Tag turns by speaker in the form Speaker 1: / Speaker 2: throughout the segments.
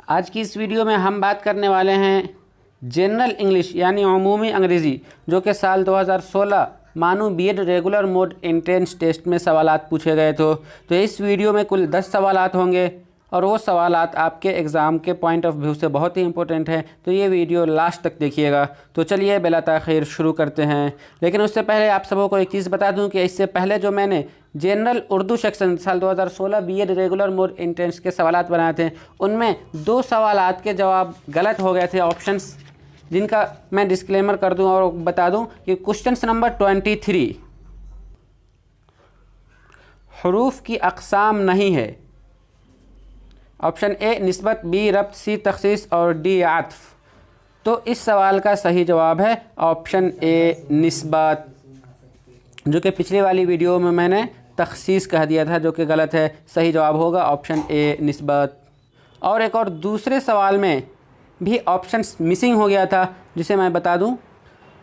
Speaker 1: आज की इस वीडियो में हम बात करने वाले हैं जनरल इंग्लिश यानी अमूमी अंग्रेज़ी, जो कि साल 2016 MANUU BEd regular mode entrance test में सवालात पूछे गए थे। तो इस वीडियो में कुल 10 सवालात होंगे और वो सवालात आपके एग्ज़ाम के पॉइंट ऑफ व्यू से बहुत ही इंपॉर्टेंट है, तो ये वीडियो लास्ट तक देखिएगा। तो चलिए बिला ताख़ीर शुरू करते हैं। लेकिन उससे पहले आप सबों को एक चीज़ बता दूं कि इससे पहले जो मैंने जनरल उर्दू सेक्शन साल 2016 बीएड रेगुलर मोड एंट्रेंस के सवालात बनाए थे, उनमें 2 सवालात के जवाब गलत हो गए थे ऑप्शंस, जिनका मैं डिस्क्लेमर कर दूं और बता दूं कि क्वेश्चन नंबर 23 हरूफ की अक़साम नहीं है। ऑप्शन ए निस्बत, बी रब्त, सी तख़सीस और डी आत्फ़। तो इस सवाल का सही जवाब है ऑप्शन ए निस्बत, जो कि पिछली वाली वीडियो में मैंने तख़सीस कह दिया था, जो कि गलत है। सही जवाब होगा ऑप्शन ए निस्बत। और एक और दूसरे सवाल में भी ऑप्शंस मिसिंग हो गया था, जिसे मैं बता दूं।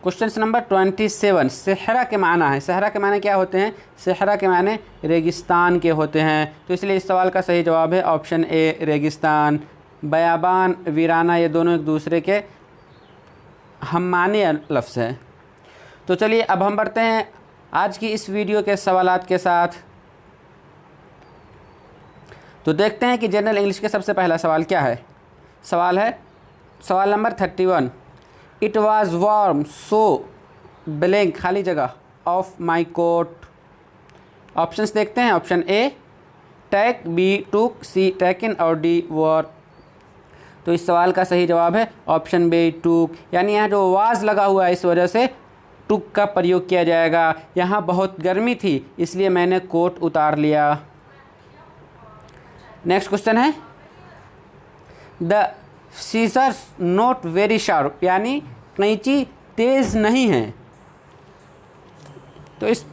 Speaker 1: क्वेश्चन नंबर 27 सहरा के माना है। सहरा के माने क्या होते हैं? सहरा के माने रेगिस्तान के होते हैं। तो इसलिए इस सवाल का सही जवाब है ऑप्शन ए रेगिस्तान। बयाबान, वीराना, ये दोनों एक दूसरे के हम माने लफ्ज़ हैं। तो चलिए अब हम बढ़ते हैं आज की इस वीडियो के सवालात के साथ। तो देखते हैं कि जनरल इंग्लिश के सबसे पहला सवाल क्या है। सवाल है सवाल number 31। It was warm so blank खाली जगह ऑफ माई कोट। ऑप्शंस देखते हैं। ऑप्शन ए टेक, बी टूक, सी टेकन और डी वॉर। तो इस सवाल का सही जवाब है ऑप्शन बी टूक, यानी यहाँ जो वाज लगा हुआ है इस वजह से टूक का प्रयोग किया जाएगा। यहाँ बहुत गर्मी थी इसलिए मैंने कोट उतार लिया। नेक्स्ट क्वेश्चन है the scissors not very sharp, यानी कैंची तेज़ नहीं है। तो इस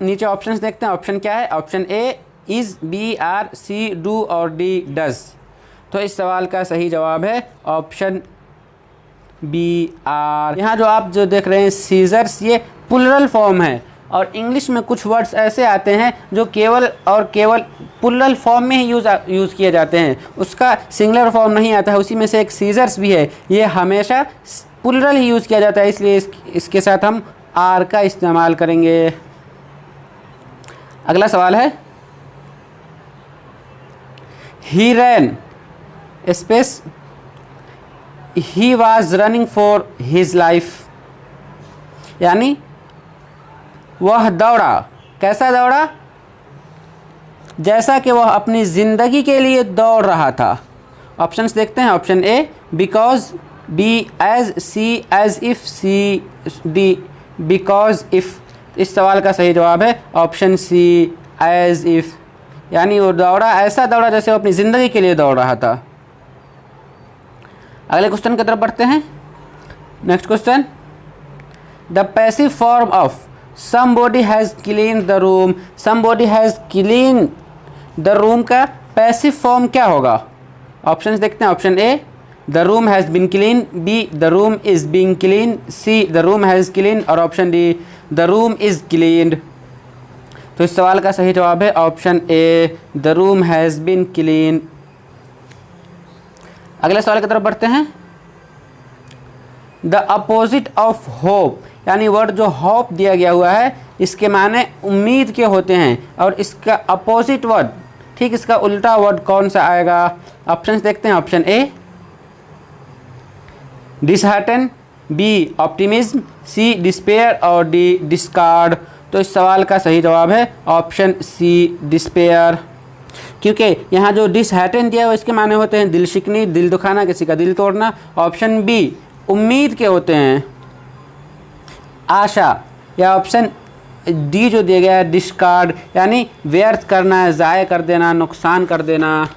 Speaker 1: नीचे ऑप्शंस देखते हैं। ऑप्शन क्या है? Option A is, B are, C do और डी डज। तो इस सवाल का सही जवाब है ऑप्शन बी आर। यहाँ जो आप देख रहे हैं सीजर्स, ये प्लुरल फॉर्म है और इंग्लिश में कुछ वर्ड्स ऐसे आते हैं जो केवल और केवल प्लुरल फॉर्म में ही यूज़ किए जाते हैं, उसका सिंगुलर फॉर्म नहीं आता है। उसी में से एक सीजर्स भी है, ये हमेशा प्लुरल ही यूज़ किया जाता है, इसलिए इसके साथ हम आर का इस्तेमाल करेंगे। अगला सवाल है he ran space he was running for his life, यानी वह दौड़ा। कैसा दौड़ा? जैसा कि वह अपनी ज़िंदगी के लिए दौड़ रहा था। ऑप्शंस देखते हैं। Option A because, B as, C as if, C D because if. इस सवाल का सही जवाब है ऑप्शन सी एज इफ़, यानी वो दौड़ा, ऐसा दौड़ा जैसे वो अपनी ज़िंदगी के लिए दौड़ रहा था। अगले क्वेश्चन की तरफ बढ़ते हैं। Next question the passive form of somebody has cleaned the room। somebody has cleaned the room का पैसिव फॉर्म क्या होगा? ऑप्शंस देखते हैं। Option A the room has been cleaned, B the room is being cleaned, C the room has cleaned और option D the room is cleaned। तो इस सवाल का सही जवाब है option A the room has been cleaned। अगले सवाल की तरफ बढ़ते हैं। द अपोजिट ऑफ होप, यानी वर्ड जो होप दिया गया हुआ है इसके माने उम्मीद के होते हैं, और इसका अपोजिट वर्ड, ठीक इसका उल्टा वर्ड कौन सा आएगा? ऑप्शंस देखते हैं। Option A dishearten, B optimism, C despair और डी डिस्कार्ड। तो इस सवाल का सही जवाब है ऑप्शन सी डिस्पेयर, क्योंकि यहाँ जो डिसहार्टन दिया हुआ इसके माने होते हैं दिल शिकनी, दिल दुखाना, किसी का दिल तोड़ना। ऑप्शन बी उम्मीद के होते हैं आशा, या ऑप्शन डी जो दिया गया है डिस्कार्ड, यानी व्यर्थ करना, ज़ाय कर देना, नुकसान कर देना।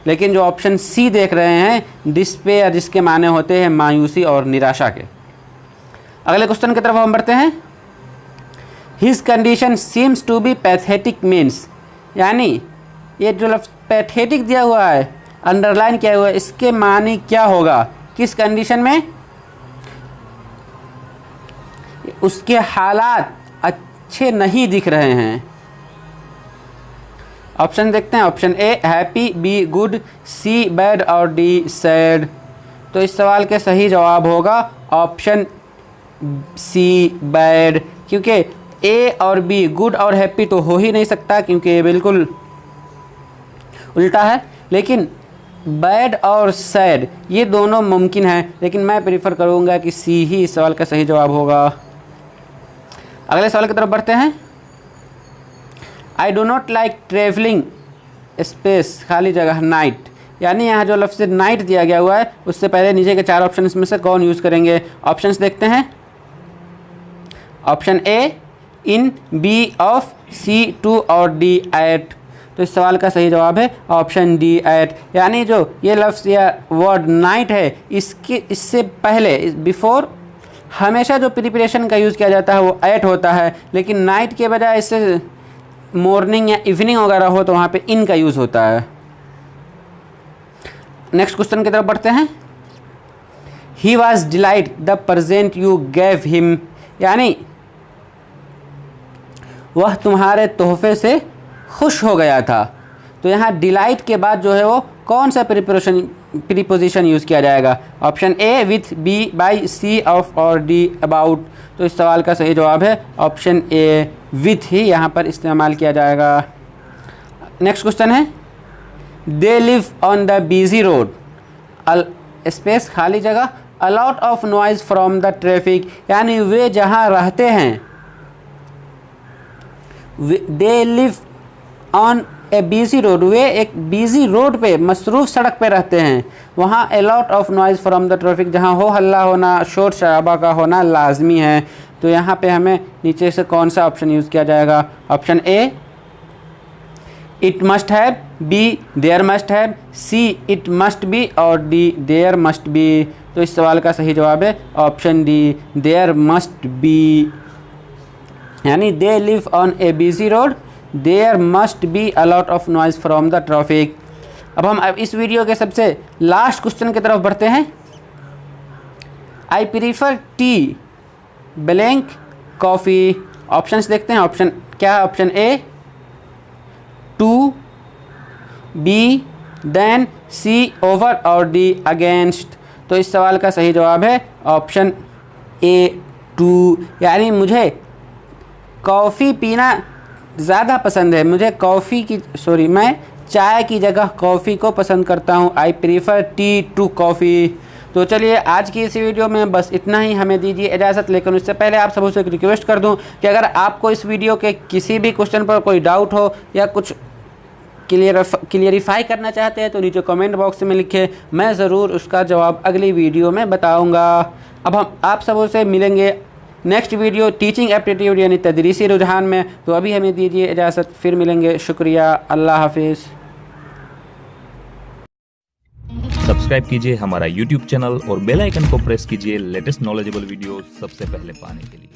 Speaker 1: लेकिन जो ऑप्शन सी देख रहे हैं डिस्पेयर, जिसके माने होते हैं मायूसी और निराशा के। अगले क्वेश्चन की तरफ हम बढ़ते हैं। His condition seems to be pathetic means, यानी ये जो लफ्ज़ पैथेटिक दिया हुआ है, अंडरलाइन किया हुआ है, इसके माने क्या होगा? किस कंडीशन में? उसके हालात अच्छे नहीं दिख रहे हैं। ऑप्शन देखते हैं। Option A happy, B good, C bad और डी सैड। तो इस सवाल के सही जवाब होगा ऑप्शन सी बैड, क्योंकि ए और बी गुड और हैप्पी तो हो ही नहीं सकता क्योंकि ये बिल्कुल उल्टा है, लेकिन बैड और सैड ये दोनों मुमकिन हैं, लेकिन मैं प्रीफर करूँगा कि सी ही इस सवाल का सही जवाब होगा। अगले सवाल की तरफ बढ़ते हैं। I do not like travelling space खाली जगह नाइट, यानी यहाँ जो लफ्ज़ नाइट दिया गया हुआ है उससे पहले नीचे के 4 ऑप्शन में से कौन यूज़ करेंगे। ऑप्शंस देखते हैं। Option A in, B of, C to और डी एट। तो इस सवाल का सही जवाब है ऑप्शन डी एट, यानी जो ये लफ्ज़ या वर्ड नाइट है इससे पहले बिफोर हमेशा जो प्रिपरेशन का यूज़ किया जाता है वो एट होता है, लेकिन नाइट के बजाय इससे मॉर्निंग या इवनिंग वगैरह हो तो वहाँ पे इन का यूज़ होता है। नेक्स्ट क्वेश्चन की तरफ बढ़ते हैं। He was delight the present you gave him, यानी वह तुम्हारे तोहफे से खुश हो गया था। तो यहाँ डिलाइट के बाद जो है वो कौन सा प्रीपोजिशन यूज़ किया जाएगा। Option A with, B by, C of और डी अबाउट। तो इस सवाल का सही जवाब है ऑप्शन ए विथ ही यहाँ पर इस्तेमाल किया जाएगा। नेक्स्ट क्वेश्चन है। They live on the busy road, space खाली जगह, a lot of noise from the traffic, यानी वे जहाँ रहते हैं, they live on a busy road, वे एक बिजी रोड पे मसरूफ़ सड़क पे रहते हैं, वहाँ a lot of noise from the traffic, जहाँ हो हल्ला होना, शोर शराबा का होना लाजमी है। तो यहाँ पे हमें नीचे से कौन सा ऑप्शन यूज़ किया जाएगा। Option A it must have, B there must have, C it must be और डी देयर मस्ट बी। तो इस सवाल का सही जवाब है option D there must be, यानी they live on a busy road, there must be a lot of noise from the traffic. अब इस वीडियो के सबसे लास्ट क्वेश्चन की तरफ बढ़ते हैं। I prefer tea blank coffee. Options देखते हैं। ऑप्शन क्या है। Option A to, B than, C over और डी अगेंस्ट। तो इस सवाल का सही जवाब है ऑप्शन ए टू, यानी मुझे कॉफ़ी पीना ज़्यादा पसंद है, मैं चाय की जगह कॉफ़ी को पसंद करता हूँ। I prefer tea to coffee. तो चलिए आज की इस वीडियो में बस इतना ही, हमें दीजिए इजाज़त। लेकिन उससे पहले आप सबसे एक रिक्वेस्ट कर दूं कि अगर आपको इस वीडियो के किसी भी क्वेश्चन पर कोई डाउट हो या कुछ क्लियरिफाई करना चाहते हैं तो नीचे कमेंट बॉक्स में लिखें, मैं ज़रूर उसका जवाब अगली वीडियो में बताऊँगा। अब हम आप सबसे मिलेंगे नेक्स्ट वीडियो टीचिंग एप्टीट्यूड यानी तदरीसी रुझान में। तो अभी हमें दीजिए इजाज़त, फिर मिलेंगे। शुक्रिया, अल्लाह हाफिज़।
Speaker 2: सब्सक्राइब कीजिए हमारा YouTube चैनल और बेल आइकन को प्रेस कीजिए लेटेस्ट नॉलेजेबल वीडियो सबसे पहले पाने के लिए।